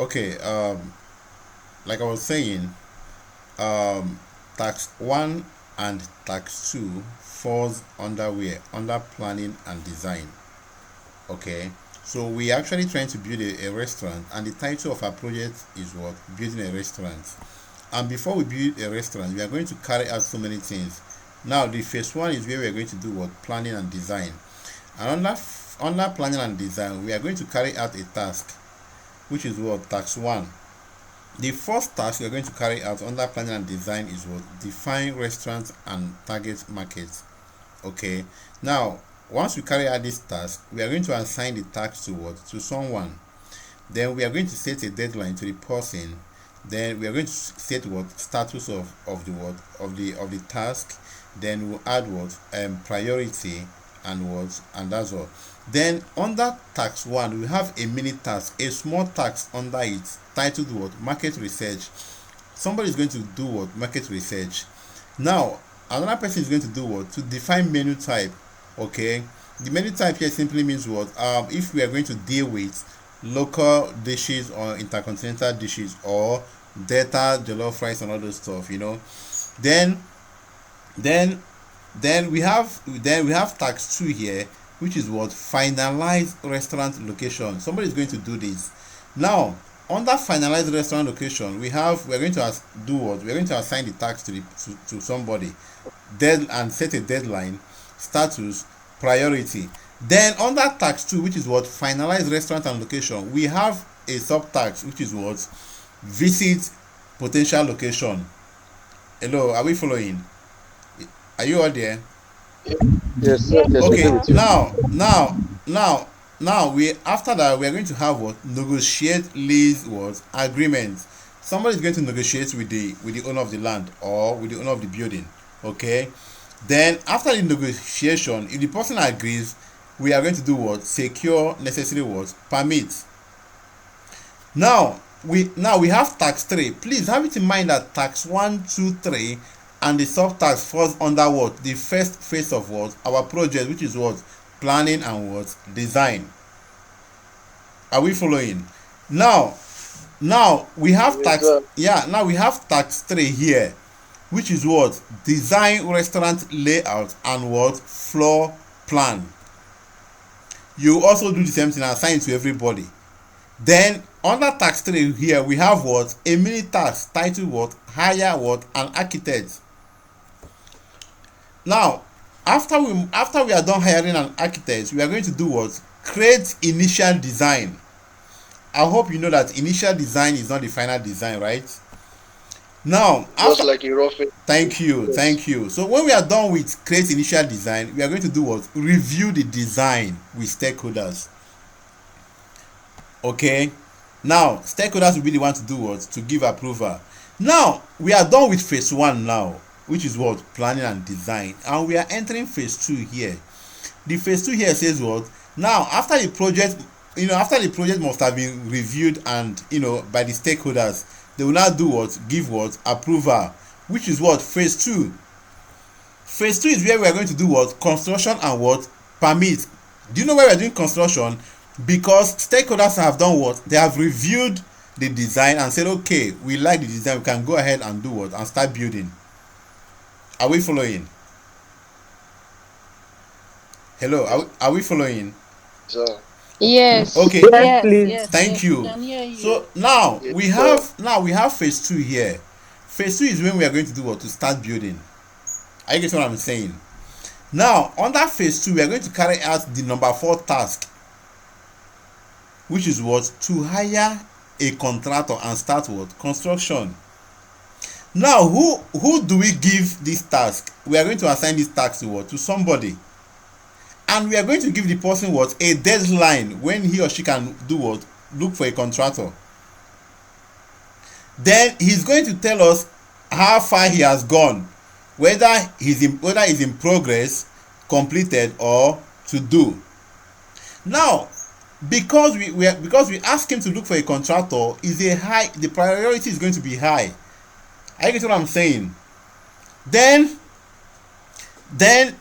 Okay. Like I was saying, um, tax one and tax two falls under where? Under planning and design. Okay. So we actually trying to build a restaurant, and the title of our project is what? Building a restaurant. And before we build a restaurant, we are going to carry out so many things. Now, the first one is where we are going to do what? Planning and design. And under planning and design, we are going to carry out a task, which is what? Task one. The first task we are going to carry out under planning and design is what? Define restaurants and target markets. Okay. Now, once we carry out this task, we are going to assign the task to what? To someone. Then we are going to set a deadline to the person. Then we are going to set what? Status of the what? Of the task. Then we'll add what? Priority and what? And that's all. Then under task one, we have a mini task, a small task under it titled what? Market research. Somebody is going to do what? Market research. Now, another person is going to do what? To define menu type. Okay. The menu type here simply means what? If we are going to deal with local dishes or intercontinental dishes or delta jollof rice and all those stuff, then then then we have tax 2 here, which is what? Finalize restaurant location. Somebody is going to do this. Now, under finalized restaurant location, we're going to do what? We're going to assign the tax to somebody, and set a deadline, status, priority. Then under tax 2, which is what? Finalize restaurant and location, we have a subtax, which is what? Visit potential location. Hello, are we following? Are you all there? Yes, Yes, yes, we we agree Okay. are. with you. Now, we after that we are going to have what? Negotiate lease what? Agreement. Somebody is going to negotiate with the owner of the land or with the owner of the building. Okay. Then after the negotiation, if the person agrees, we are going to do what? Secure necessary what? Permit. Now we have tax 3. Please have it in mind that tax 1, 2, 3 and the subtax falls under what? The first phase of what? Our project, which is what? Planning and what? Design. Are we following? Now, now we have Yes, tax sir. yeah, now we have tax 3 here, which is what? Design restaurant layout and what? Floor plan. You also do the same thing and assign it to everybody. Then under tax 3 here we have what? A mini task titled what? Hire what? An architect. Now, after we are done hiring an architect, we are going to do what? Create initial design. I hope you know that initial design is not the final design, right? Now, Just after like a rough edge. Yes. thank you. So when we are done with create initial design, we are going to do what? Review the design with stakeholders. Okay. Now, stakeholders will be the one to do what? To give approval. Now, we are done with phase 1 now, which is what? Planning and design. And we are entering phase 2 here. The phase 2 here says what? Now, after the project must have been reviewed and, by the stakeholders, they will now do what? Give what? Approval. Which is what? Phase 2. Phase 2 is where we are going to do what? Construction and what? Permit. Do you know why we are doing construction? Because stakeholders have done what? They have reviewed the design and said, okay, we like the design, we can go ahead and do what? And start building. Are we following? Hello, are we following? Sir. Yes, Okay, Yes, yes, please. yes, thank yes. We you. can hear So you. now Yes, we sir. have now we have phase 2 here. Phase 2 is when we are going to do what? To start building. Are you getting what I'm saying? Now, under phase 2, we are going to carry out the number 4 task, which is what? To hire a contractor and start what? Construction. Now, who do we give this task? We are going to assign this task to what? To somebody. And we are going to give the person what? A deadline when he or she can do what? Look for a contractor. Then he's going to tell us how far he has gone, whether he's in progress, completed, or to do. Now, because we ask him to look for a contractor, the priority is going to be high. Are you getting what I'm saying? Then then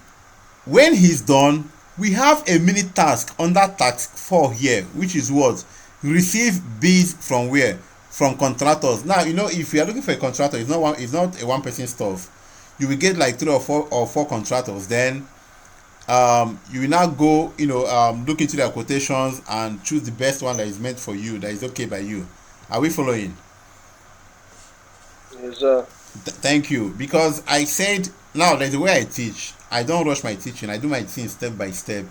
when he's done, we have a mini task under task 4 here, which is what? receive bids from where? From contractors. Now, if you are looking for a contractor, it's not a one person stuff. You will get like three or four contractors. Then you will now go, look into their quotations and choose the best one that is meant for you, that is okay by you. Are we following? Yes, sir. Thank you. Because I said, now there's the way I teach. I don't rush my teaching. I do my things step by step.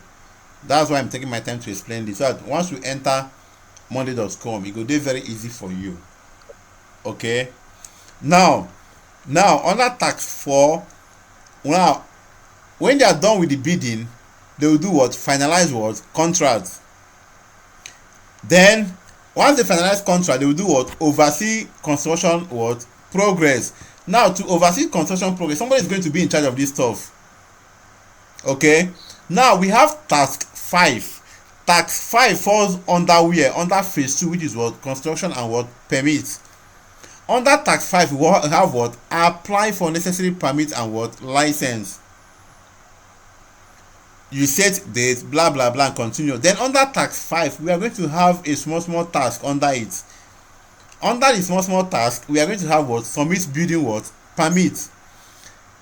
That's why I'm taking my time to explain this. So that once you enter monday.com, it go dey very easy for you. Okay. Now under tax 4, now when they are done with the bidding, they will do what? Finalize what? Contract. Then once they finalize contract, they will do what? Oversee construction what? Progress. Now to oversee construction progress, somebody is going to be in charge of this stuff. Okay. Now we have task 5. Task 5 falls under where? Under phase 2, which is what? Construction and what? Permit. Under task 5, we have what? Apply for necessary permit and what? License. You set date, blah blah blah, and continue. Then under task 5, we are going to have a small task under it. Under the small task, we are going to have what? Submit building what? Permit.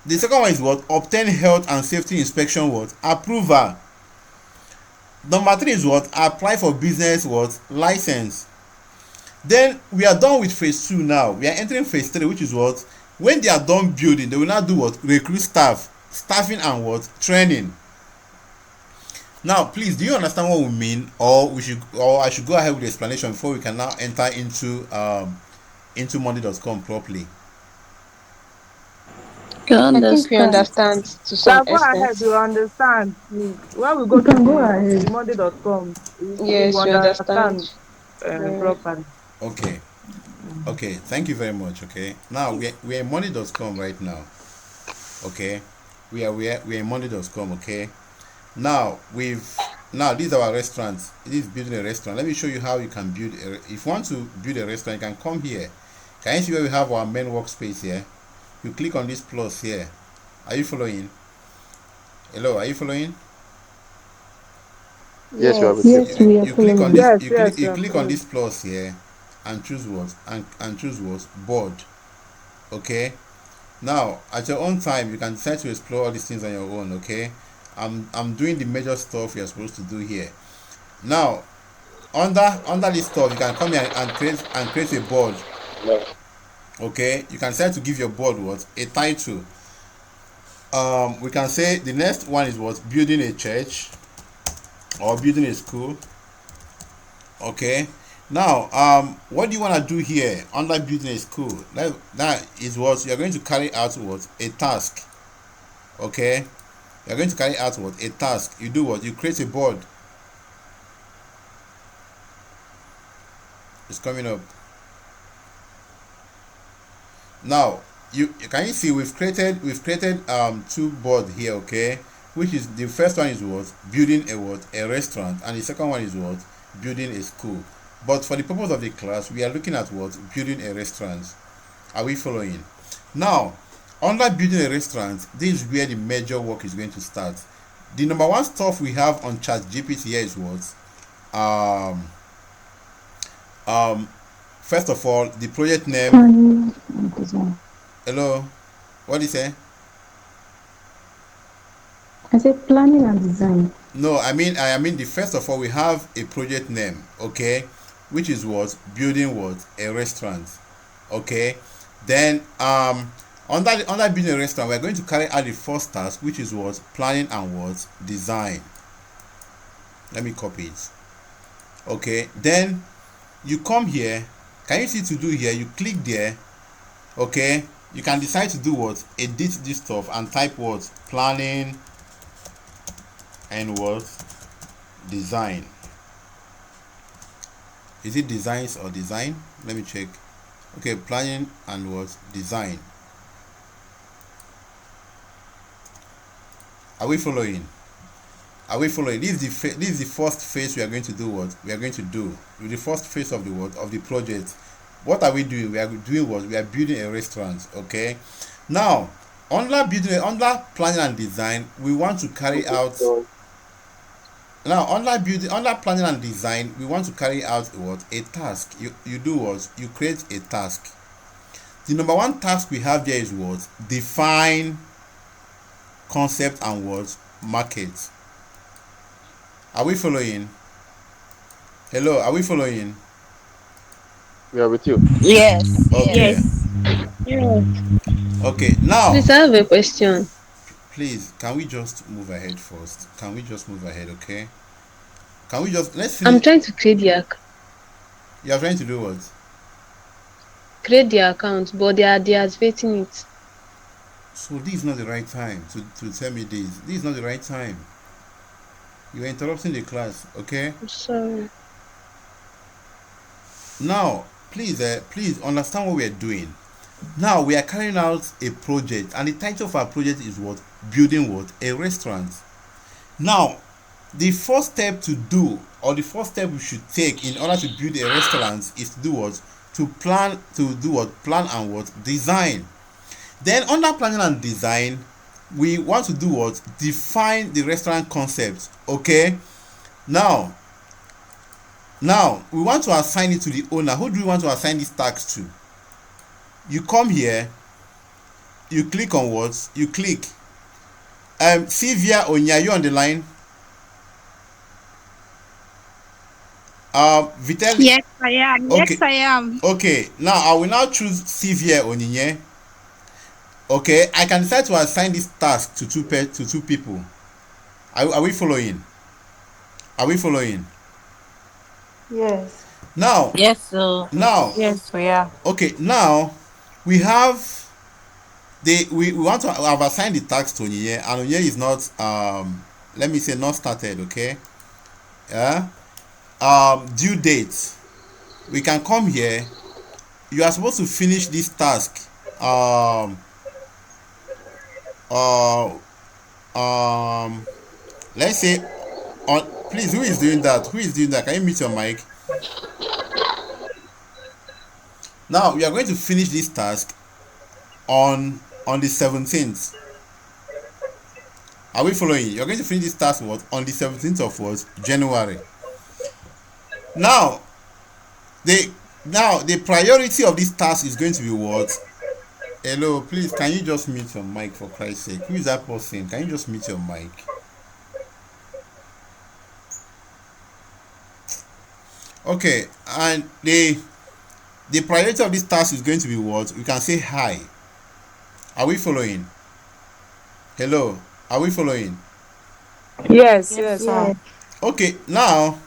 The second one is what? Obtain health and safety inspection what? Approval. Number 3 is what? Apply for business what? License. Then we are done with phase 2 now. We are entering phase 3, which is what? When they are done building, they will now do what? Recruit staffing and what? Training. Now, please, do you understand what we mean, or I should go ahead with the explanation before we can now enter into monday.com properly? You I think we understand? understand to some Go ahead, extent. you understand, please. When we You go to can go ahead. the monday.com, we Yes, you understand. understand Very. properly. Okay, thank you very much. Okay, now we're in monday.com right now. Okay, we're in monday.com. Okay, now these are our restaurants. This is building a restaurant. Let me show you how you can build if you want to build a restaurant, you can come here. Can you see where we have our main workspace here? You click on this plus here. Are you following? Hello, are you following? Yes, you are with Yes. you. Yes, we are You click on following. this. Yes, You we are click on following. this plus here, and choose what? And choose what? Board. Okay. Now at your own time, you can decide to explore all these things on your own. Okay. I'm doing the major stuff you're supposed to do here. Now under this stuff, you can come here and create a board. No. Okay. You can decide to give your board what? A title. We can say the next one is what? Building a church or building a school. Okay. Now what do you want to do here under building a school? That is what you are going to carry out what? A task. Okay. You are going to carry out what? A task. You do what? You create a board. It's coming up. Now you can you see we've created 2 board here. Okay, which is the first one is what? Building a restaurant, and the second one is what? Building a school. But for the purpose of the class, we are looking at what? Building a restaurant. Are we following? Now under building a restaurant, this is where the major work is going to start. The number 1 stuff we have on ChatGPT here is what? First of all, the project name. Planning and design. Hello, what do you say? I said planning and design. No, I mean the first of all, we have a project name. Okay, which is what? Building what? A restaurant. Okay, then under building a restaurant, we're going to carry out the first task, which is what? Planning and what? Design. Let me copy it. Okay, then you come here. Can you see to do here? You click there. Okay, you can decide to do what? Edit this stuff and type what? Planning and what? Design. Is it designs or design? Let me check. Okay, planning and what? Design. Are we following? This is the first phase we are going to do. What we are going to do with the first phase of the project. What are we doing? We are doing what? We are building a restaurant. Okay. Now under planning and design, we want to carry out. Now, under planning and design, we want to carry out what? A task. You do what? You create a task. The number one task we have here is what? Define concept and what? Market. Are we following? Hello, are we following? We are with you. Yes, Okay. yes. Yes. Okay. Now, Please, I have a question. please, can we just move ahead first? Can we just move ahead, okay? Can we just let's I'm finish? trying to You are trying to do what? create the account, but they are deactivating it. So this is not the right time to tell me this. This is not the right time. You are interrupting the class, okay? I'm sorry. Now, please understand what we are doing. Now we are carrying out a project, and the title of our project is what? Building what? A restaurant. Now, the first step to do, or the first step we should take in order to build a restaurant is to do what? To do what? Plan and what? Design. Then under planning and design, we want to do what? Define the restaurant concept. Okay. Now we want to assign it to the owner. Who do we want to assign this task to? You come here, you click on what? You click Sylvia Onya, you on the line? Vitel. Yes, I am. Okay. Yes, I am. Okay. Now I will now choose Sylvia Onyinye. Okay, I can decide to assign this task to two people. Are we following? Are we following? Yes. Now, Yes, so now, yes, we are. okay, now we have we want to have assigned the task to Onyinye, and Onyinye is not let me say not started, okay? Yeah. Due date. We can come here. You are supposed to finish this task. Let's say on. Please, who is doing that? Who is doing that? Can you mute your mic? Now we are going to finish this task on the 17th. Are we following? You're going to finish this task what? On the 17th of what? January. Now the priority of this task is going to be what? Hello, please, can you just mute your mic for Christ's sake? Who is that person? Can you just mute your mic? Okay, and the priority of this task is going to be what? We can say hi. Are we following? Hello, are we following? Yes, Yes, yes. sir. Okay, now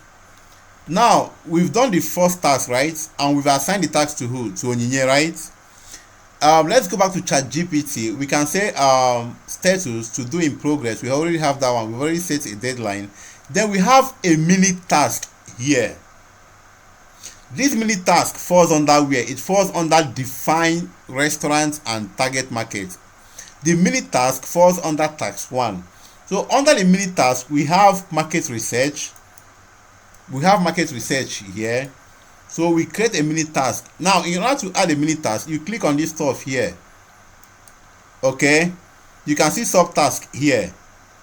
we've done the first task, right? And we've assigned the task to who? To Onyinye, right? Let's go back to ChatGPT. We can say status to do in progress. We already have that one. We've already set a deadline. Then we have a mini task here. This mini task falls under where? It falls under define restaurant and target market. The mini task falls under task 1. So under the mini task, we have market research. We have market research here. So we create a mini task. Now, in order to add a mini task, you click on this stuff here. Okay, you can see subtask here.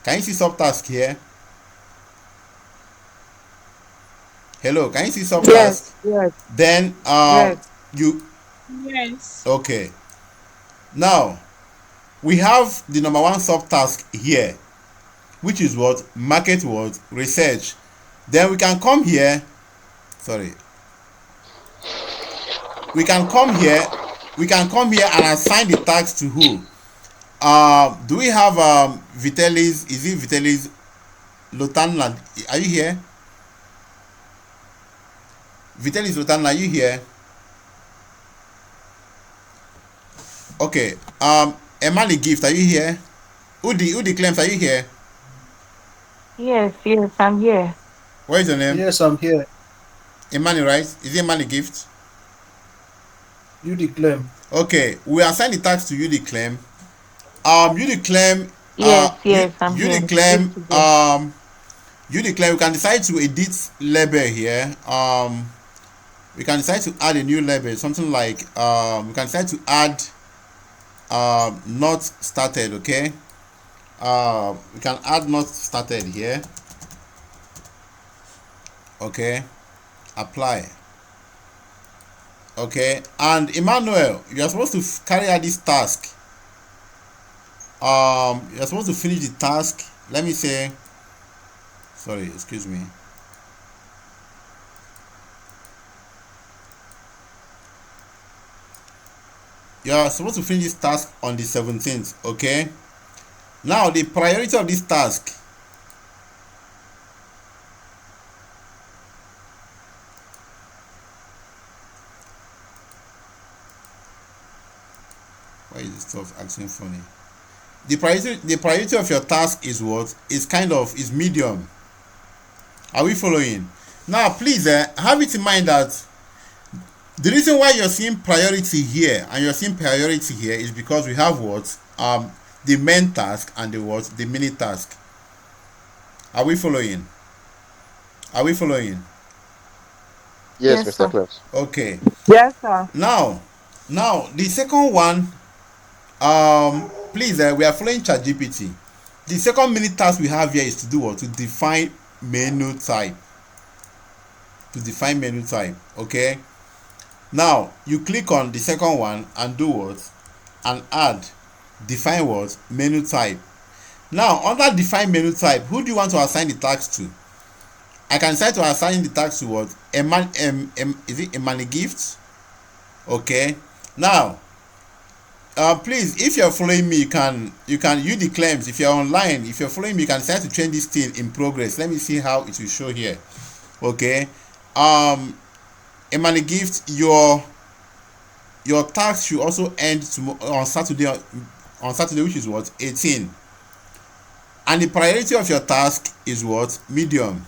Can you see subtask here? Hello, can you see subtask? Yes, yes, Then yes. you Yes. okay. Now we have the number one subtask here, which is what? Market what? Research. Then we can come here. Sorry. We can come here and assign the task to who? Do we have Vitalis? Is it Vitalis Lotanla? Are you here? Vitalis Lotanla, are you here? Okay. Emily Gift, are you here? Udi Clems, are you here? Yes, yes, I'm here. What is your name? Yes, I'm here. Emmanuel, right? Is it Emmanuel Gift? You declare. Okay, we assign the task to you declaim. You declaim. Yes, yes, I'm you here. declaim. Yes, You declare. We can decide to edit label here. We can decide to add a new label, something like we can decide to add not started. Okay. We can add not started here. Okay, apply. Okay, and Emmanuel, you are supposed to carry out this task. You're supposed to finish the task. Let me say, sorry, excuse me. You're supposed to finish this task on the 17th. Okay, now the priority of this task. Why is this stuff acting funny? The priority of your task is what? Is medium. Are we following? Now please have it in mind that the reason why you're seeing priority here and you're seeing priority here is because we have what? The main task and the mini task. Are we following? Are we following? Yes, Yes, Mr. sir. Clem. Okay. Yes, sir. Now the second one, please we are following ChatGPT. The second mini task we have here is to do what? To define menu type. To define menu type. Okay. Now you click on the second one and do what? And add define what? Menu type. Now under define menu type, who do you want to assign the task to? I can decide to assign the task to what? Is it Emani Gift? Okay. Now please, if you're following me, you can use the claims. If you're online, if you're following me, you can decide to change this thing in progress. Let me see how it will show here. Okay. Emani Gift, your tax should also end on Saturday, which is what? 18. And the priority of your task is what? Medium.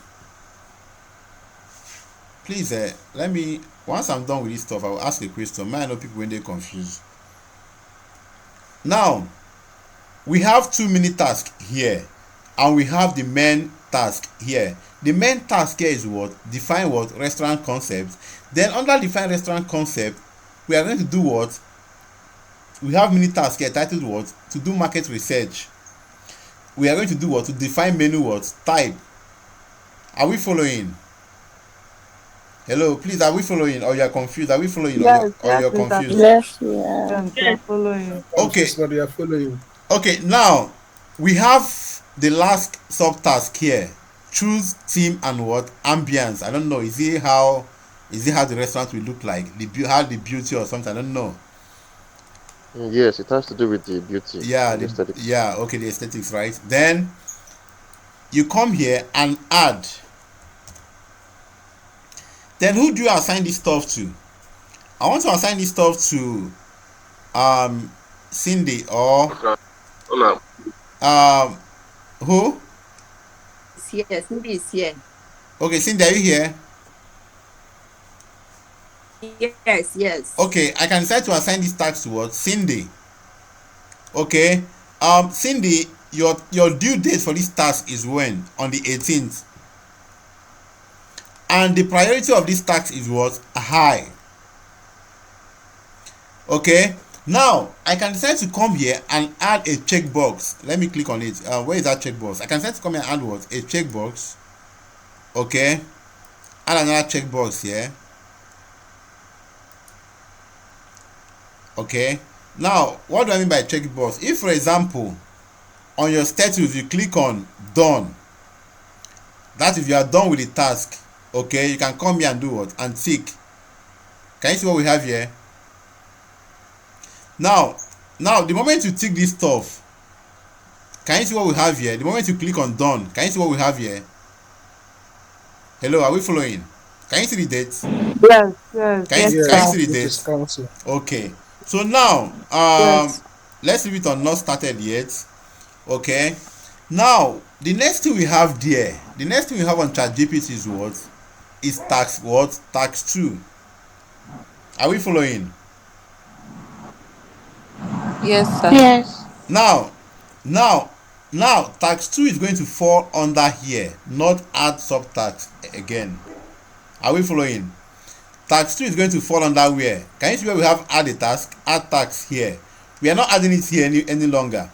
Please let me, once I'm done with this stuff, I will ask a question. May I know people when they're confused. Now we have two mini tasks here and we have the main task here. The main task here is what? Define what? Restaurant concept. Then under define restaurant concept, we are going to do what? We have mini task here titled what? To do market research. We are going to do what? To define menu what? Type. Are we following? Hello, please, are we following or you are confused? Are we following Yes, or yes, you're Mr. confused? Yes, we are. Clement, we are following. Okay. But they are following. Okay, now we have the last subtask here. Choose theme and what? Ambience. I don't know. Is it how the restaurant will look like? How the beauty or something? I don't know. Yes, it has to do with the beauty Yeah, and the aesthetics. okay, the aesthetics, right? Then you come here and add. Then who do you assign this stuff to? I want to assign this stuff to Cindy or who? Yes, Cindy is here. Okay, Cindy, are you here? Yes, yes. Okay, I can decide to assign this task to what? Cindy. Okay. Cindy, your due date for this task is when? On the 18th. And the priority of this task is what? High. Okay. Now I can decide to come here and add a checkbox. Let me click on it. Where is that checkbox? I can decide to come here and add what? A checkbox. Okay. Add another checkbox here. Okay. Now what do I mean by checkbox? If for example on your status you click on done, that if you are done with the task, okay, you can come here and do what? And tick. Can you see what we have here? Now the moment you tick this stuff, can you see what we have here? The moment you click on done, can you see what we have here? Hello, are we following? Can you see the date? Yes, yes, Can yes, you sir. see the It date? is council. Okay. So now Yes. let's leave it on not started yet. Okay. Now the next thing we have there, the next thing we have on ChatGPT is what? Is tax what? Tax 2. Are we following? Yes, sir. Yes. Now tax 2 is going to fall under here, not add subtax again. Are we following? Tax 2 is going to fall under where? Can you see where we have add a task? Add tax here. We are not adding it here any longer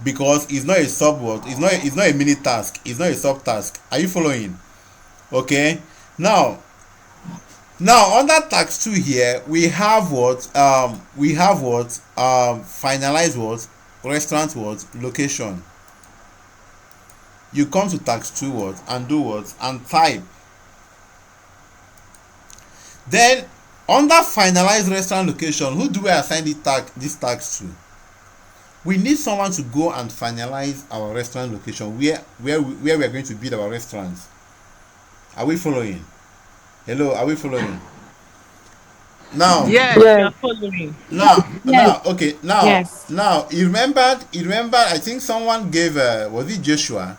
because it's not a subword. It's not a mini task. It's not a subtask. Are you following? Okay. Now, under tax 2 here, we have what? Finalize what? Restaurant what? Location. You come to tax 2 what? And do what? And type. Then, under finalize restaurant location, who do we assign this tax to? We need someone to go and finalize our restaurant location, where we are going to build our restaurants. Are we following? Hello, are we following? Now, Yes, we Yes. are following. okay, Yes. you remembered, I think someone gave, was it Joshua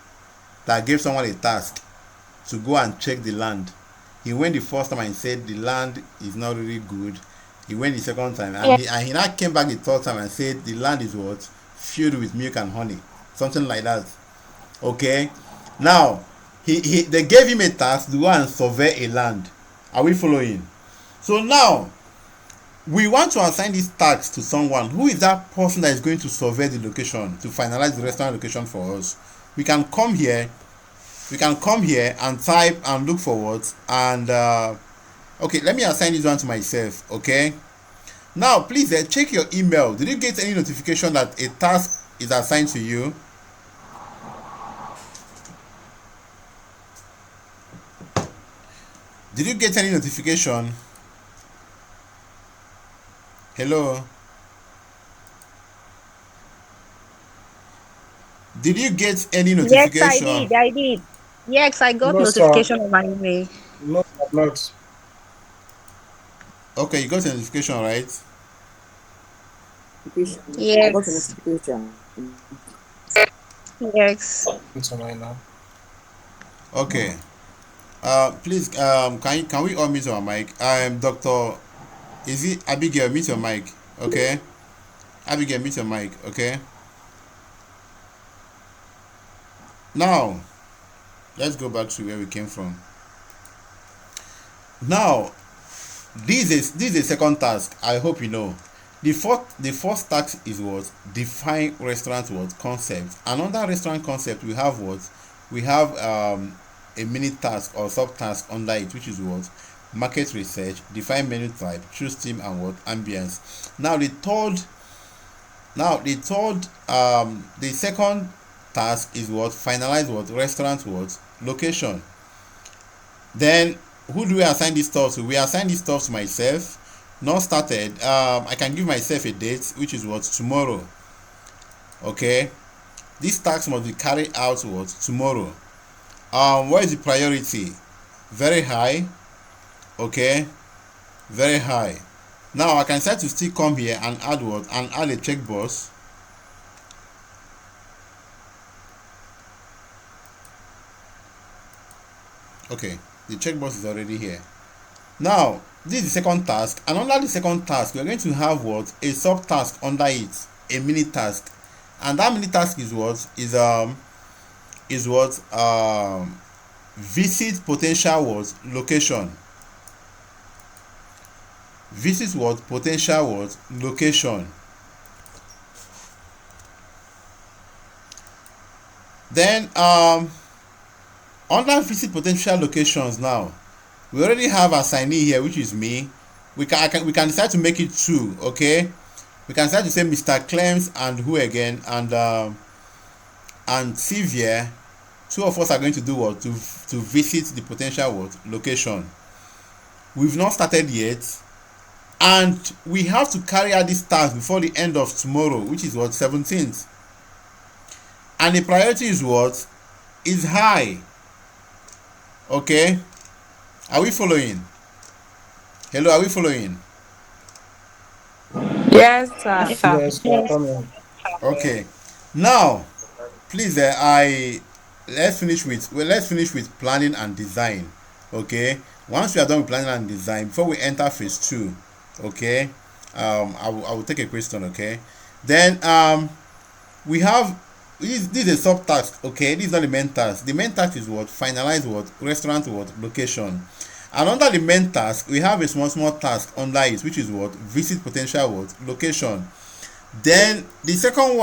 that gave someone a task to go and check the land. He went the first time and said the land is not really good. He went the second time, and he now came back the third time and said the land is what? Filled with milk and honey. Something like that. Okay? Now, they gave him a task to go and survey a land. Are we following? So now, we want to assign this task to someone. Who is that person that is going to survey the location, to finalize the restaurant location for us? We can come here and type and look for what, and okay, let me assign this one to myself. Okay, now please check your email. Did you get any notification that a task is assigned to you? Did you get any notification? Hello? Did you get any Yes, I notification? did. I did. Yes, I got No, sir. notification on my email. No, I'm not. Okay, you got a notification, right? I got a Yes. notification. Yes. It's on right now. Okay. Please, can we all mute our mic? Dr. Is it Abigail? Mute your mic, okay? Abigail, mute your mic, okay? Now, let's go back to where we came from. Now, this is a second task. I hope you know. The first task is what? Define restaurant what? Concept. And under restaurant concept, we have what? We have a mini task or subtask under it, which is what? Market research, define menu type, choose theme and what? Ambience. Now the second task is what? Finalize what? Restaurant what? Location. Then who do we assign this stuff to? We assign this stuff to myself. Not started. I can give myself a date, which is what? Tomorrow. Okay. This task must be carried out what? Tomorrow. What is the priority? Very high. Okay. Very high. Now I can start to still come here and add what? And add a checkbox. Okay, the checkbox is already here. Now, this is the second task, and under the second task, we are going to have what? A subtask under it, a mini task, and that mini task is what? Visit potential what? Location. Visit what? Potential what? Location. Then under visit potential locations now, we already have assignee here, which is me. We can decide to make it 2, okay? We can decide to say Mr. Clems and who again, and Sylvia. 2 of us are going to do what? To visit the potential what? Location. We've not started yet, and we have to carry out this task before the end of tomorrow, which is what? 17th. And the priority is what? Is high. Okay? Are we following? Hello, are we following? Yes, sir. Yes, we are coming. Okay. Now, please, let's finish with planning and design. Okay. Once we are done with planning and design, before we enter phase 2, okay, I will take a question. Okay. Then we have this is a subtask. Okay, this is not the main task. The main task is what? Finalize what? Restaurant what? Location. And under the main task, we have a small task under it, which is what? Visit potential what? Location. Then the second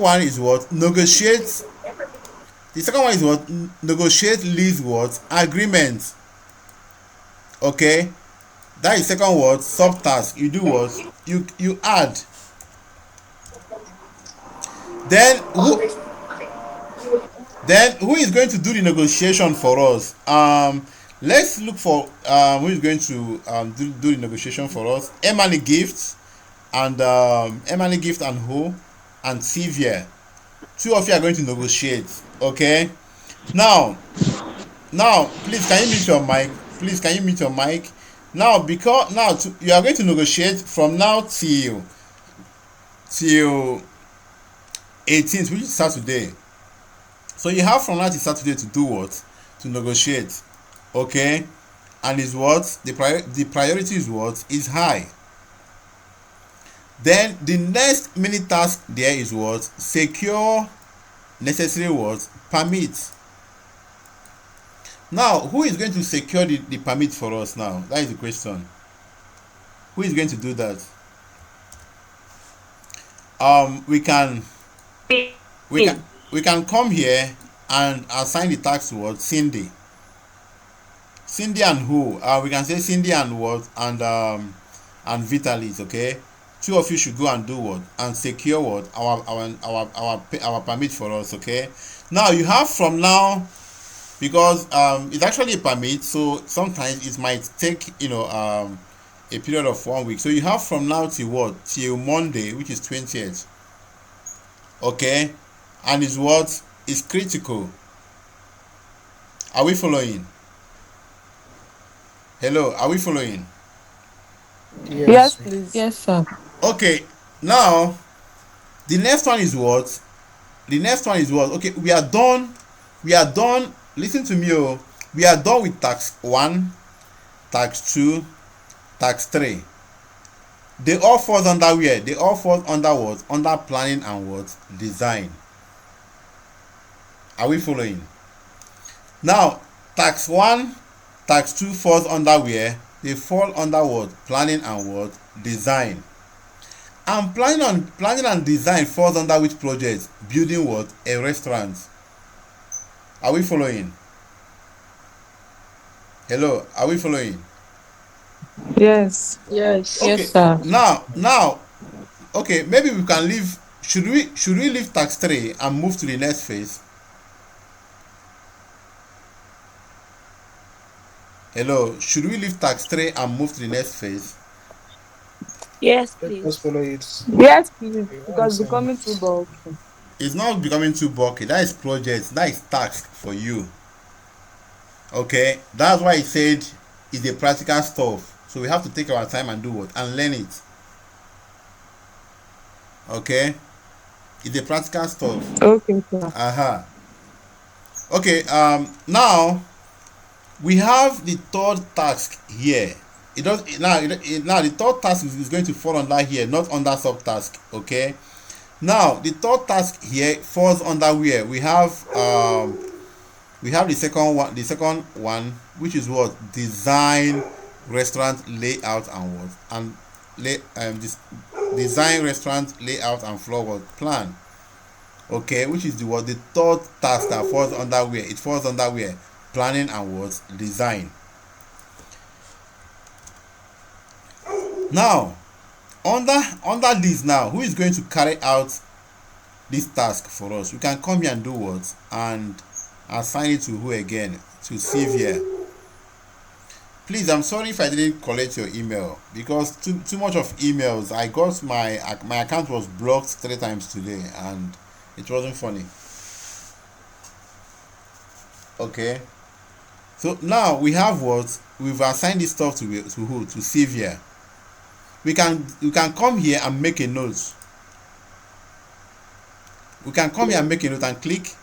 one is what? Negotiate The second one is what? Negotiate lease what? Agreement. Okay, that is second word. Subtask. You do what? You add. Then who is going to do the negotiation for us? Let's look for who is going to do the negotiation for us. Emily Gift and who and Sylvia. Two of you are going to negotiate. Okay. Now, please can you mute your mic? Please can you mute your mic? Now, because now you are going to negotiate from now till 18th, which is Saturday. So you have from now till Saturday to do what? To negotiate. Okay. And is what? The priority is what? Is high. Then the next mini task there is what? Secure necessary what? Permit. Now, who is going to secure the permit for us now? That is the question. Who is going to do that? We can come here and assign the task to what? Cindy. Cindy and who? We can say Cindy and what? And Vitalis. Okay. Two of you should go and do what? And secure what? Our permit for us. Okay. Now you have from now, because it's actually a permit, so sometimes it might take a period of 1 week. So you have from now till what? Till Monday, which is 20th. Okay. And is what is critical. Are we following? Hello, are we following? Yes, please. Yes, sir. Okay. Now the next one is what? Okay, we are done. Listen to me. We are done with tax 1, tax 2, tax 3. They all fall under where? They all fall under what? Under planning and what? Design. Are we following? Now, tax 1, tax 2 falls under where? They fall under what? Planning and what? Design. And planning and design falls under which project? Building what? A restaurant. Are we following? Hello, are we following? Yes. Yes. Okay. Yes, sir. Now, okay, maybe we can leave. Should we leave tax 3 and move to the next phase? Hello, should we leave tax 3 and move to the next phase? Yes, Let please. us follow it. Yes, please. Okay, what I'm Because saying. becoming too bulky. It's not becoming too bulky. That is project. That is task for you. Okay, that's why I said it's a practical stuff. So we have to take our time and do what? And learn it. Okay, it's a practical stuff. Okay, sir. Okay. Now we have the third task here. It does now. Now the third task is going to fall under here, not under subtask. Okay. Now the third task here falls under where we have the second one, which is what? Design restaurant layout and what? And this design restaurant layout and floor what? Plan. Okay, which is the third task that falls under where? It falls under where? Planning and what? Design. Now, under this now, who is going to carry out this task for us? We can come here and do what? And assign it to who again? To Sylvia. Please, I'm sorry if I didn't collect your email, because too much of emails. I got my account was blocked 3 times today and it wasn't funny. Okay. So now we have what? We've assigned this stuff to who? To Sylvia. We can come here and make a note. We can come here and make a note and click.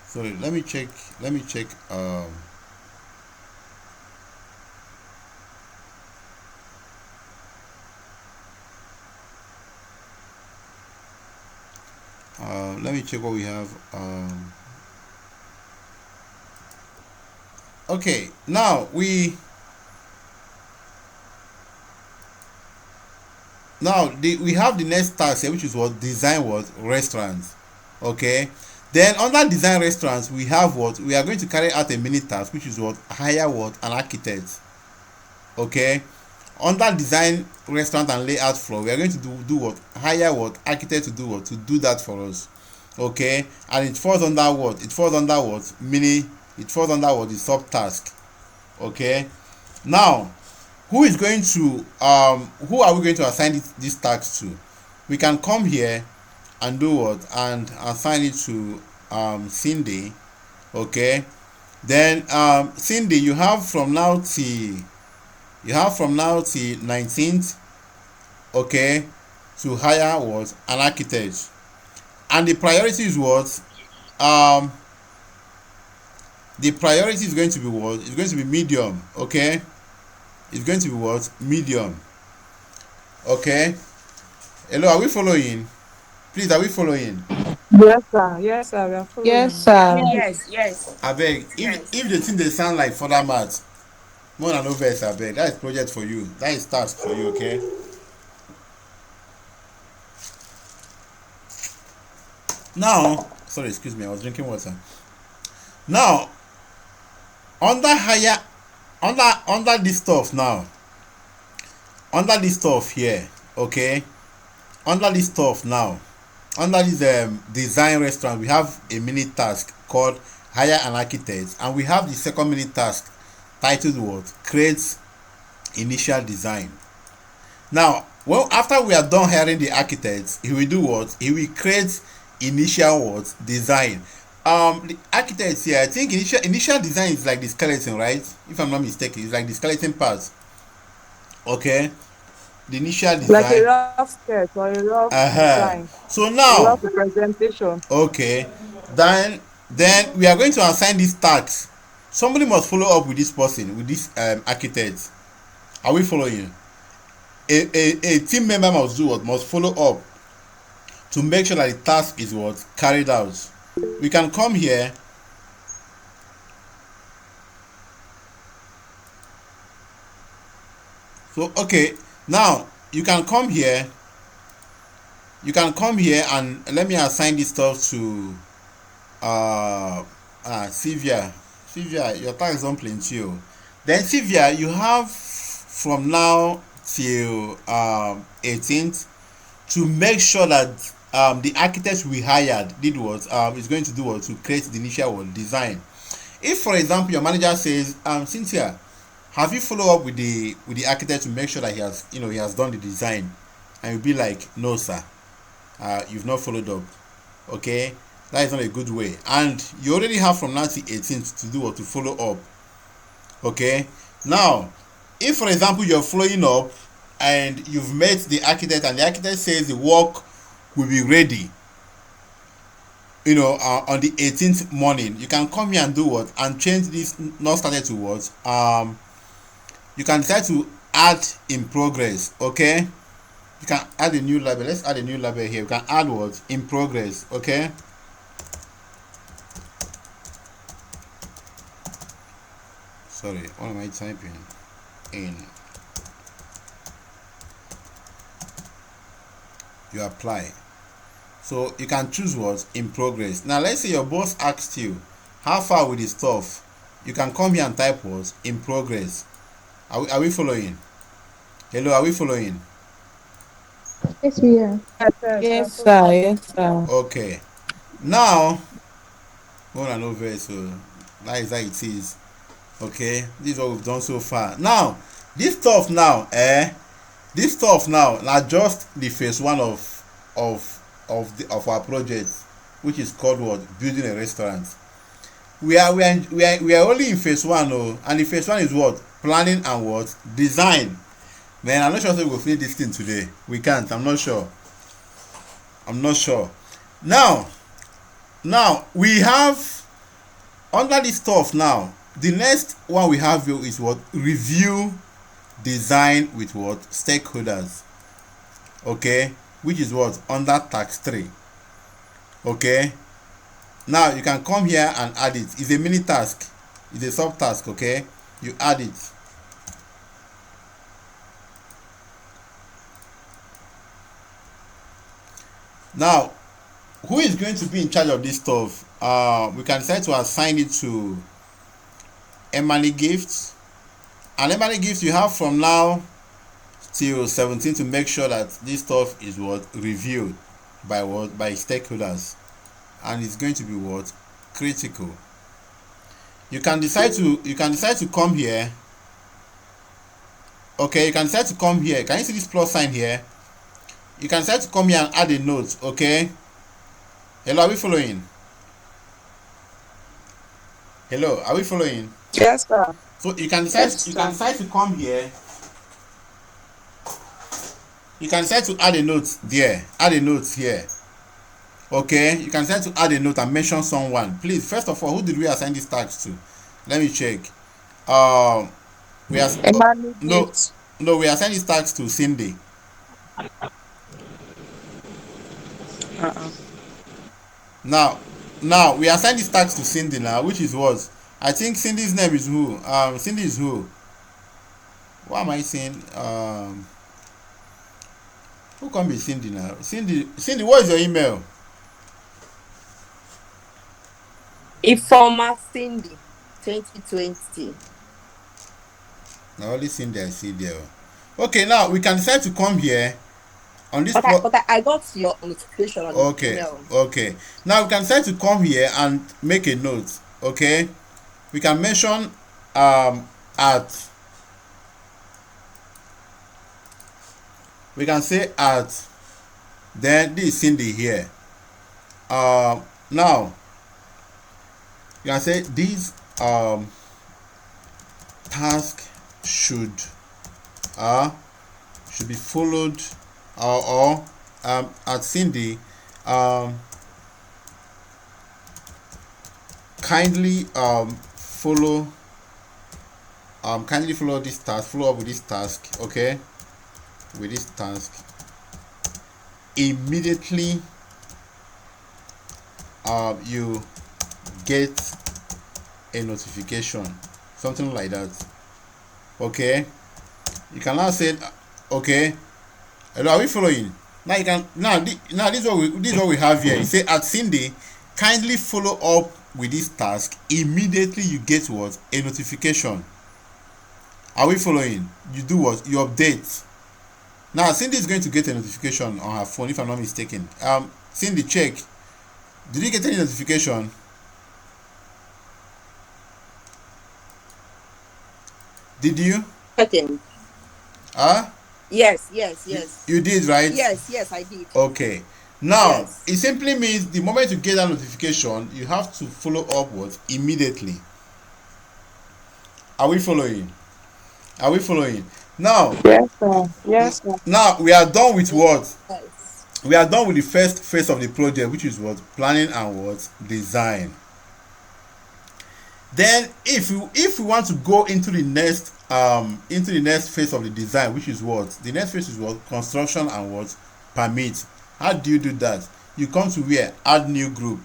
Sorry, let me check. Let me check what we have. Okay, now now we have the next task here, which is what design what restaurants. Okay, then under design restaurants we have what we are going to carry out a mini task, which is what hire what an architect. Okay, under design restaurant and layout floor we are going to do what hire what architect to do what to do that for us. Okay, and it falls under what mini, it falls under what the sub task. Okay, now who is going to who are we going to assign this task to? We can come here and do what and assign it to Cindy. Okay, then Cindy, you have from now till 19th, okay, to hire what an architect, and the priority is what um the priority is going to be what it's going to be medium. Okay, it's going to be what medium. Okay, hello, are we following? Please, are we following? Yes, sir. Yes, sir. We are Yes, following. sir. Yes, yes, Abeg, if the thing dey sound like further math, more than no vex abeg, that is project for you, that is task for you. Okay, now sorry, excuse me, I was drinking water. Now under higher, under this stuff now, under this stuff here. Okay, under this stuff now, under this design restaurant we have a mini task called hire an architect, and we have the second mini task titled what create initial design. Now well, after we are done hiring the architect, he will do what he will create initial what design. The architect here, I think initial design is like the skeleton, right? If I'm not mistaken, it's like the skeleton part. Okay, the initial Like a design. rough sketch or a rough Uh-huh. design, So a now, rough representation. okay, then we are going to assign this task. Somebody must follow up with this person, with this architect. Are we following? A team member must do what? Must follow up to make sure that the task is what carried out. We can come here. So okay, now you can come here. You can come here and let me assign this stuff to Sylvia. Sylvia, your task is on plenty. Then Sylvia, you have from now till 18th to make sure that the architect we hired did what is going to do what to create the initial what, design. If for example your manager says Cynthia, have you follow up with the architect to make sure that he has done the design, and you'll be like, no sir, you've not followed up. Okay, that is not a good way, and you already have from now till 18th to do what to follow up. Okay, now if for example you're following up and you've met the architect and the architect says the work will be ready on the 18th morning, you can come here and do what and change this not started to what you can decide to add in progress. Okay, you can add a new label. Let's add a new label here. You can add what in progress. Okay, sorry, what am I typing in? You apply, so you can choose what in progress. Now let's say your boss asked you how far with the stuff, you can come here and type what in progress. Are we following? Hello, are we following? Yes, we are. Yes, yes, we are Yes, following. sir. Yes, sir. Okay, now more than over, so that is how it is. Okay, this is what we've done so far. Now this stuff now now just the phase one of our project, which is called what building a restaurant. We are only in phase one, and the phase one is what planning and what design. Man, I'm not sure if we'll finish this thing today. We can't. I'm not sure. Now we have under this stuff now. The next one we have here is what review design with what stakeholders. Okay, which is what under task 3. Okay, now you can come here and add it. It's a mini task, it's a sub task. Okay, you add it. Now, who is going to be in charge of this stuff? We can decide to assign it to Emily Gifts. And Emily Gifts, you have from now till 17 to make sure that this stuff is what reviewed by stakeholders, and it's going to be what critical. You can decide to come here. Okay, you can decide to come here. Can you see this plus sign here? You can decide to come here and add a note. Okay, hello, are we following? Hello, are we following? Yes, sir. So you can decide Yes, you can sir. decide to come here. You can decide to add a note there, add a note here. Okay, you can decide to add a note and mention someone. Please, first of all, who did we assign this task to? Let me check. We are Emmanuel no, Gift. we assign this task to Cindy. Uh-uh. Now we assign this task to Cindy now, which is what? I think Cindy's name is who? Cindy is who? What am I saying? Who can be Cindy now? Cindy, what is your email? Informer Cindy 2020. Now only Cindy I see there. Okay, now we can decide to come here on this. But I got your notification on the Okay, email. okay. Now we can decide to come here and make a note. Okay, we can mention at. We can say at. Then this is Cindy here. Now you can say this task should be followed, or at Cindy, kindly follow this task, follow up with this task. Okay, with this task immediately you get a notification, something like that. Okay, you can now say, okay, hello, are we following? Now you can this is what we have here. You say at Cindy, kindly follow up with this task immediately you get what? A notification. Are we following? You do what? You update. Now Cindy is going to get a notification on her phone, if I'm not mistaken. Cindy, check. Did you get any notification? Did you? Second. Yes, Yes. you did, right? Yes, I did. Okay. Now, Yes. it simply means the moment you get that notification, you have to follow up what? Immediately. Are we following? Are we following? Now, Yes, sir. Yes, sir. now we are done with what? Yes. We are done with the first phase of the project, which is what? Planning and what? Design. Then if we want to go into the next phase of the design, which is what? The next phase is what? Construction and what? Permit. How do you do that? You come to where? Add new group.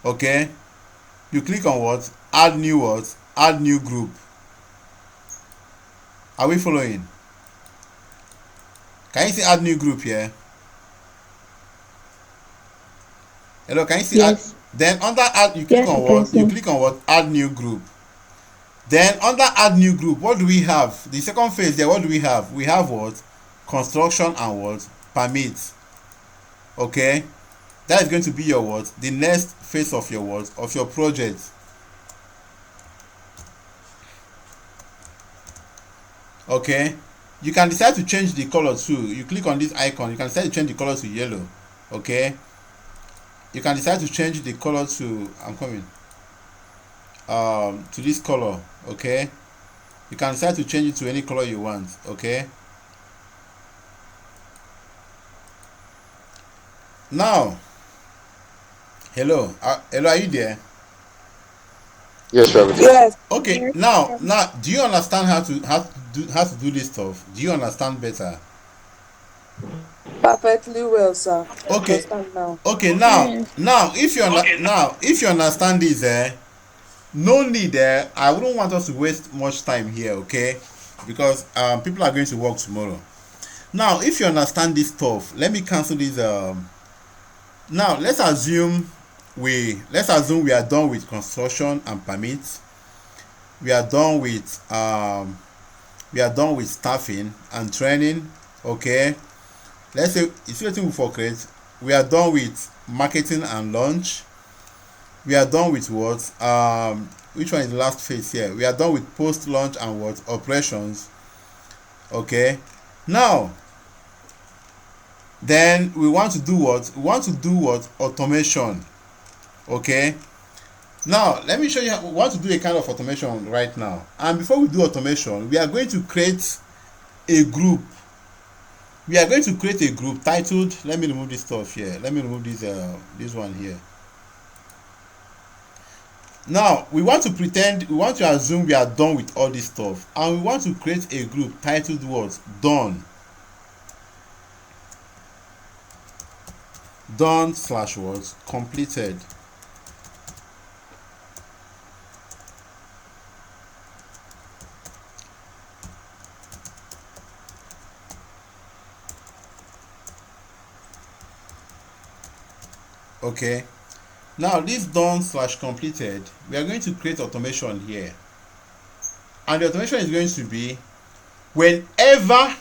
Okay, you click on what? Add new what? Add new group. Are we following? Can you see add new group here? Hello, can you see Yes. add? Then under add, you click Yes, on I can what? You see. click on what? Add new group. Then under add new group, what do we have? The second phase there, what do we have? We have what? Construction and what? Permit. Okay, that is going to be your what? The next phase of your what? Of your project. Okay, you can decide to change the color too. You click on this icon, you can decide to change the color to yellow. Okay, you can decide to change the color to, I'm coming, to this color. Okay, you can decide to change it to any color you want. Okay, now hello, are you there? Yes, we are with you. Yes. Okay, now do you understand how to do this stuff? Do you understand better? Perfectly well, sir. I Okay, understand now. okay, Yes. now if you understand this, no need, I wouldn't want us to waste much time here. Okay, because people are going to work tomorrow. Now if you understand this stuff, let me cancel this Now let's assume we are done with construction and permits. We are done with staffing and training. Okay. Let's say it's waiting for create. We are done with marketing and launch. We are done with what? Which one is the last phase here? We are done with post launch and what? Operations. Okay. Now, then we want to do what? We want to do what? Automation. Okay. Now, let me show you how we want to do a kind of automation right now. And before we do automation, we are going to create a group. We are going to create a group titled, let me remove this stuff here. Let me remove this one here. Now, we want to assume we are done with all this stuff. And we want to create a group titled what? Done. Done slash what? Completed. Okay. Now this done slash completed, we are going to create automation here. And the automation is going to be whenever,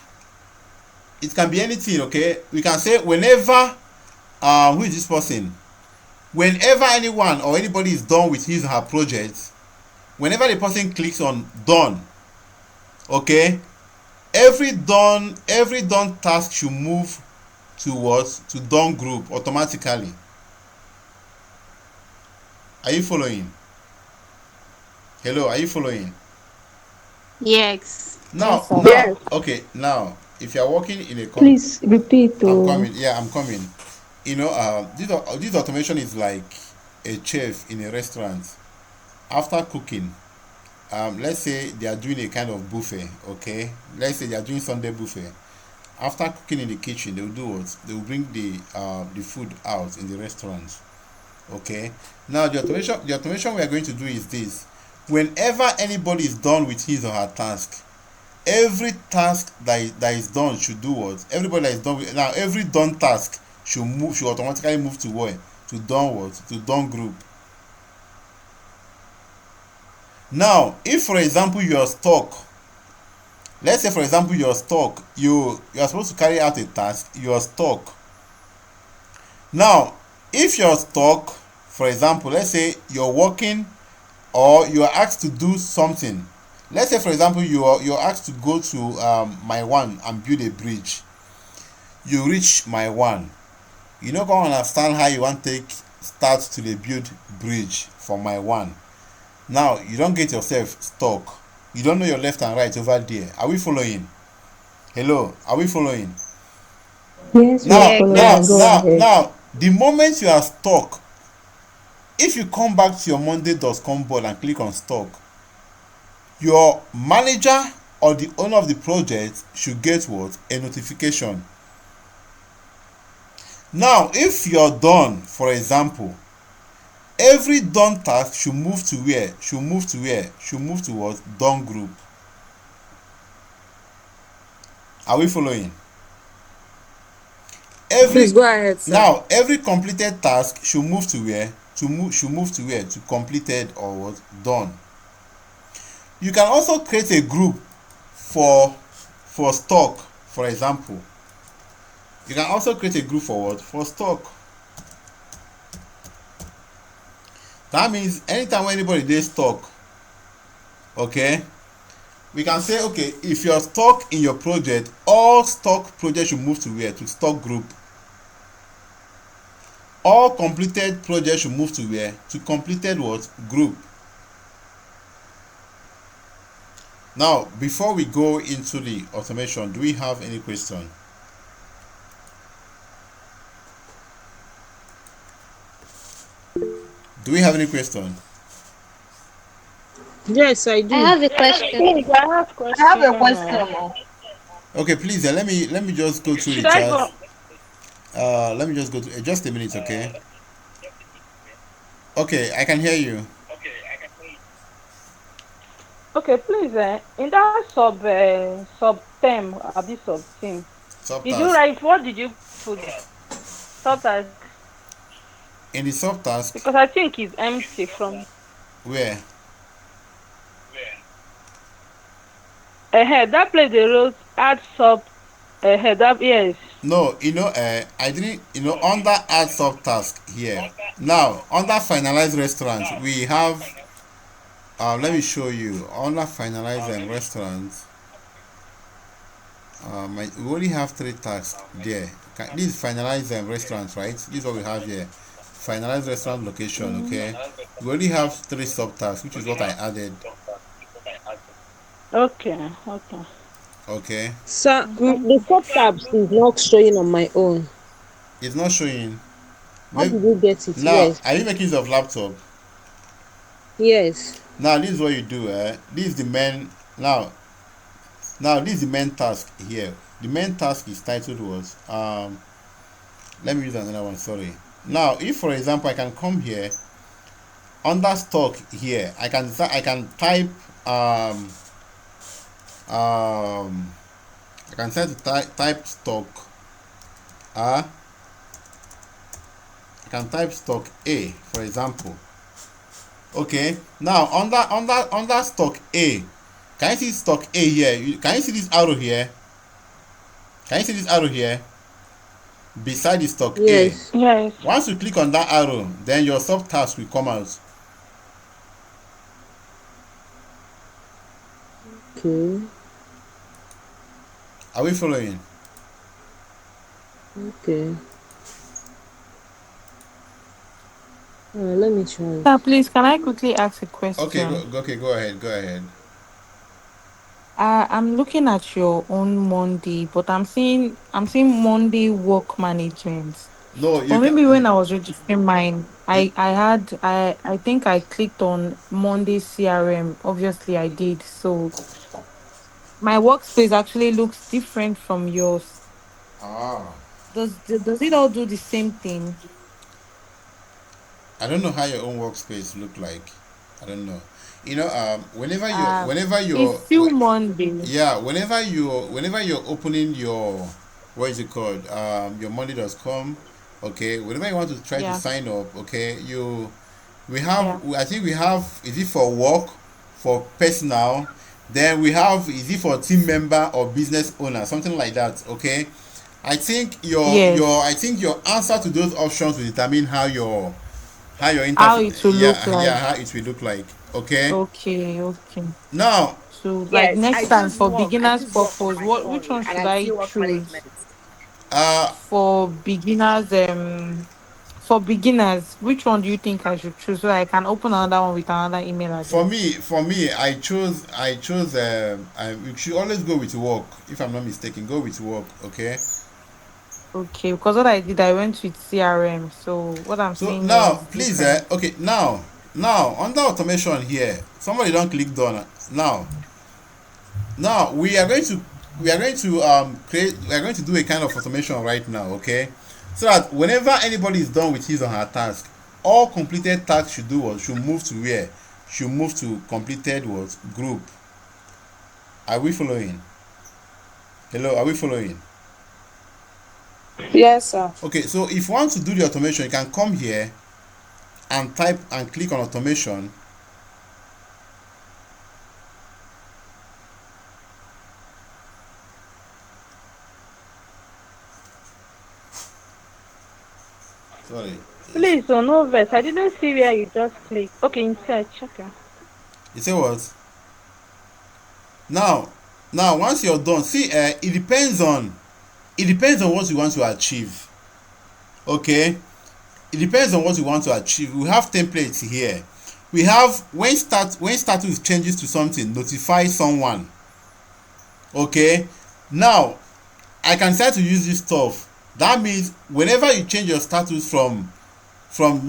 it can be anything, okay? We can say whenever, who is this person? Whenever anyone or anybody is done with his or her project, whenever the person clicks on done, okay, every done task should move to what? To done group automatically. Are you following? Hello, are you following? Yes. Now, sir. Yes. okay, now, if you are working in a Please repeat. I'm Oh. coming. Yeah, I'm coming. You know, this automation is like a chef in a restaurant. After cooking, let's say they are doing a kind of buffet. Okay, let's say they are doing Sunday buffet. After cooking in the kitchen, they will do what? They will bring the food out in the restaurant. Okay. Now the automation we are going to do is this: whenever anybody is done with his or her task, every task that is done should do what? Everybody that is done with, now every done task should automatically move to where? To done what? To done group. Now, if for example you are stuck, let's say for example you are stuck, you are supposed to carry out a task, you are stuck. Now, if you are stuck, for example, let's say you're working or you are asked to do something. Let's say for example you're asked to go to my one and build a bridge. You reach my one. You no go understand how you want take start to dey build bridge for my one. Now you don get yourself stuck. You don't know your left and right over there. Are we following? Hello, are we following? Yes, we are Now, Yeah, following. Go class. ahead. the moment you are stuck, if you come back to your monday.com board and click on stock, your manager or the owner of the project should get what? A notification. Now, if you're done, for example, every done task should move to where? Should move to where? Should move to what? Done group. Are we following? Please go ahead, sir. Now every completed task should move to where? Should move to where? To completed or what? Done. You can also create a group for stock, for example. You can also create a group for what? For stock. That means anytime when anybody dey stock, okay, we can say, okay, if you're stuck in your project, all stock projects should move to where? To stock group. All completed projects should move to where? To completed what? Group. Now, before we go into the automation, do we have any question? Do we have any question? Yes, I I do. have a question. Please, I have I have a question. question. Oh. Okay, please, let me just go through the Should I chat. go? Let me just go to just a minute, okay? Okay, I can hear you. Okay, please. In that sub term, this sub team, did you Subtask. write? What did you put there? Subtask. Did you write? What did you put there? Subtask. Did you write? What did you put there? Subtask. Did you write? What did you put there? Subtask. Did you write? What did you put there? Subtask. In the subtask, Because I think it's empty from where? ahead. That place they wrote add sub ahead. That yes. No, I didn't, under add subtask here. Now, under finalize restaurant, we have, let me show you. Under finalize restaurants, we only have three tasks there. This is finalize restaurants, right? This is what we have here. Finalize restaurant location, Mm. okay? We only have three subtasks, which is what I added, Okay. Okay. okay? Sir, Mm-hmm. the sub tabs is not showing on my own. It's not showing. How Maybe, did you get it? now, Yes. are you making use of laptop? Yes. Now, this is what you do, this is the main, now this is the main task here. The main task is titled was, let me use another one, sorry. Now, if for example I can come here under stock here, I can type, I can try to type stock, I can type stock A, for example. Okay, now under stock A, can you see stock A here? Can you see this arrow here? Can you see this arrow here beside the stock A? Yes. Yes. Once you click on that arrow, then your subtask will come out. Okay. Are we following? Okay. Let me try. Sir, please, can I quickly ask a Okay, question? go ahead, go ahead. I'm looking at your own Monday, but I'm seeing Monday work management. No, But you can. maybe when I was registering mine, I think I clicked on Monday CRM. Obviously I did. So my workspace actually looks different from yours. Ah, Does it all do the same thing? I don't know how your own workspace look like. I don't know. Uh whenever it's you're, still Monday. yeah, whenever you're opening your, what is it called, your money.com, okay, whenever you want to try to Yeah, sign up, okay, yeah. I think we have, is it for work, for personal, then we have, is it for team member or business owner, something like that, okay. I think Yes. your answer to those options will determine how your How interface, it will look yeah, like. how it will look like, okay. Okay, okay. Now, So like Yes, next I time choose for work. I beginners choose work on purpose, my which phone one and should I I see work choose? management. uh For beginners, which one do you think I should choose so I can open another one with another email address? for me, I chose, you should always go with work, if I'm not mistaken, go with work, okay. Okay, because what I did, I went with CRM. So what I'm So seeing here now, is please, different. okay, now under automation here, somebody don't click done. Now we are going to create, we are going to do a kind of automation right now, okay, so that whenever anybody is done with his or her task, all completed tasks should do what, should move to where, should move to completed what, group. Are we following? Hello, are we following? Yes, sir. Okay, so if you want to do the automation, you can come here and type and click on automation. Sorry. Please, oh no verse. I didn't see where you just click. Okay, in search. Okay. You say what? Now, once you're done, see, it depends on what you want to achieve. Okay, it depends on what you want to achieve. We have templates here. We have, when status changes to something, notify someone. Okay, now I can start to use this stuff. That means whenever you change your status from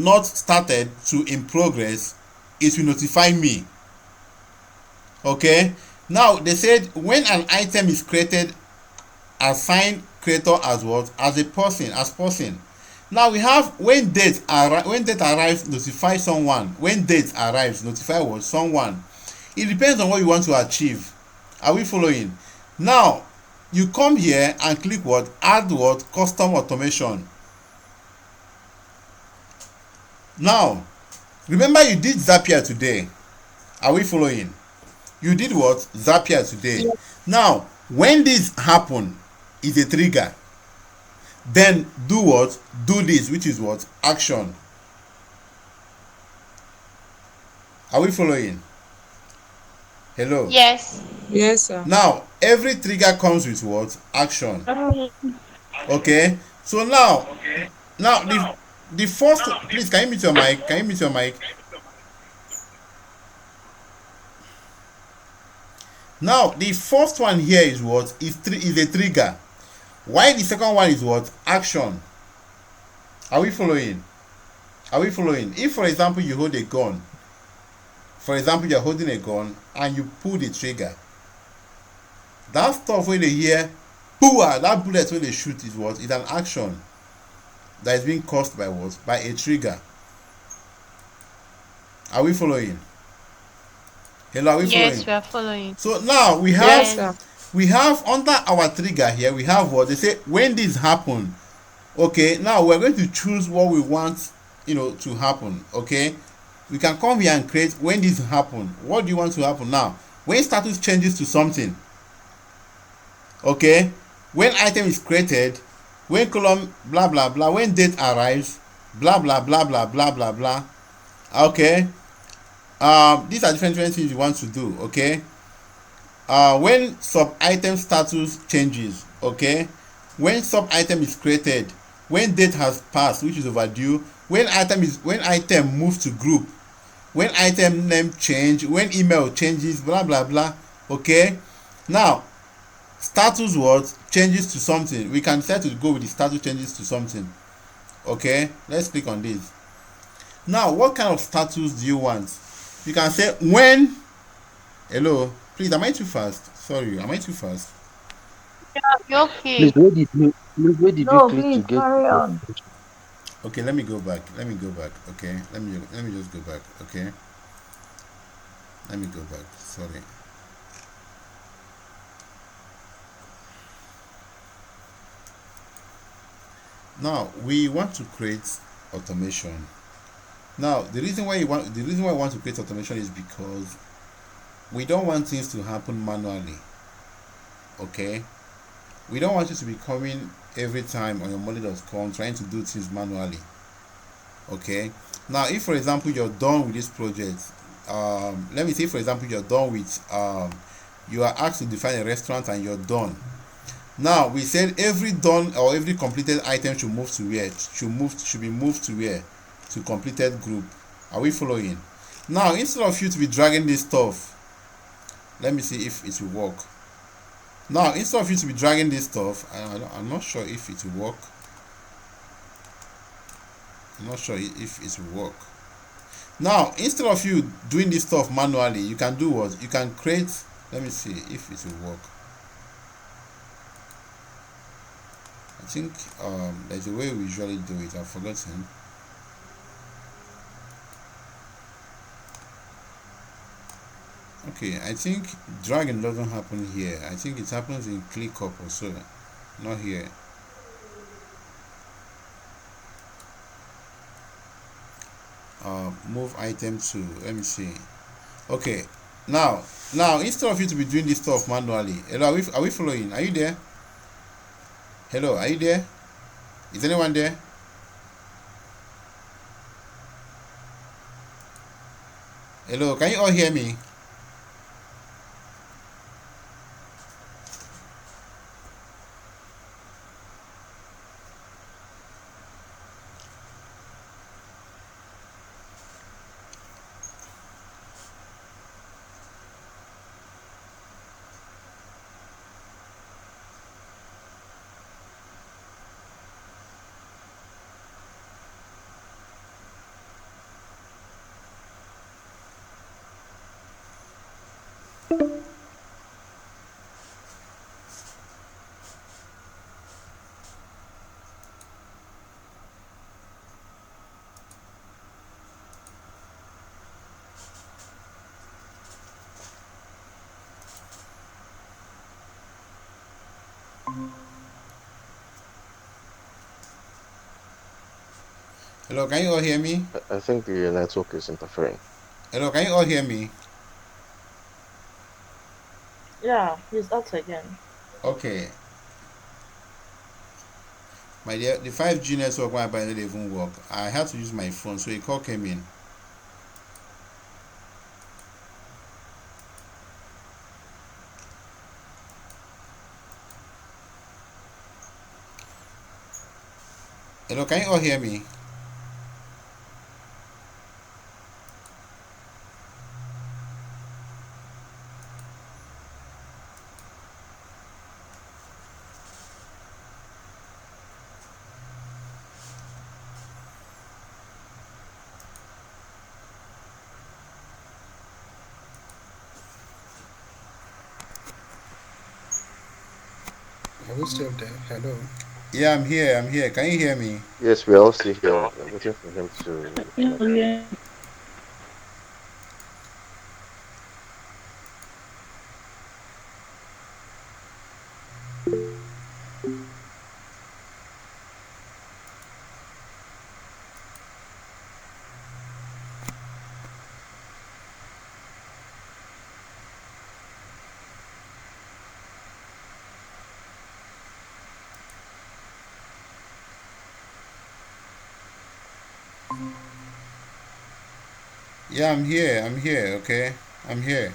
not started to in progress, it will notify me. Okay, now they said when an item is created, assign creator as what, as a person, as person. Now we have when date arrives, notify someone. When date arrives, notify what, someone. It depends on what you want to achieve. Are we following? Now you come here and click what, add what, custom automation. Now, remember you did Zapier today. Are we following? You did what? Zapier today. Yeah. Now, when this happen, is a trigger. Then do what? Do this, which is what? Action. Are we following? Hello. Yes. Yes, sir. Now, every trigger comes with what? Action. Okay. So now the first. Please, can you mute your mic? Can you mute your mic? Now, the first one here is what? Is a trigger. Why the second one is what? Action. Are we following? Are we following? If, for example, you hold a gun, for example, you're holding a gun and you pull the trigger, that stuff when they hear, pooah, that bullet when they shoot is what? Is an action that is being caused by what? By a trigger. Are we following? Hello, are we Yes, following? we are following. So now Yes, sir. we have under our trigger here, we have what they say when this happen. Okay, now we're going to choose what we want, to happen. Okay, we can come here and create when this happen. What do you want to happen now? When status changes to something. Okay, when item is created, when column blah blah blah, when date arrives, blah blah blah blah blah blah blah. Okay, these are different things you want to do. Okay, when sub item status changes. Okay, when sub item is created, when date has passed, which is overdue, when item moves to group, when item name change, when email changes, blah blah blah. Okay, now status what changes to something. We can decide to go with the status changes to something. Okay, let's click on this. Now, what kind of status do you want? You can say when. Hello, please, am I too fast? Sorry, am I too fast? You're Please, okay. where did you No, click to please get carry the on. Okay, let me go back. Okay, let me just go back. Okay, let me go back. Sorry. Now we want to create automation. Now the reason why we want to create automation is because we don't want things to happen manually. Okay, we don't want you to be coming every time on your money.com trying to do things manually. Okay, now if for example you're done with this project, let me say for example you're done with you are asked to define a restaurant and you're done. Now we said every done or every completed item should move to where? Should be moved to where? To completed group. Are we following? Now instead of you to be dragging this stuff, let me see if it will work. Now instead of you to be dragging this stuff, I'm not sure if it will work. I'm not sure if it will work. Now instead of you doing this stuff manually, you can do what? You can create. Let me see if it will work. I think there's a way we usually do it. I've forgotten. Okay, I think dragging doesn't happen here. I think it happens in ClickUp or so, not here. Move item to. Let me see. Okay, now instead of you to be doing this stuff manually, hello, are we following? Are you there? Hello, are you there? Is anyone there? Hello, can you all hear me? Hello, can you all hear me? I think the network is interfering. Hello, can you all hear me? Yeah, please start again. Okay, my dear, the 5G network when I buy didn't even work. I had to use my phone, so a call came in. Hello, can you all hear me? Are we still there? Hello. Yeah, I'm here. I'm here. Can you hear me? Yes, we're all still here. We're waiting for him to Yeah, reconnect. yeah. Yeah, I'm here. I'm here. Okay, I'm here.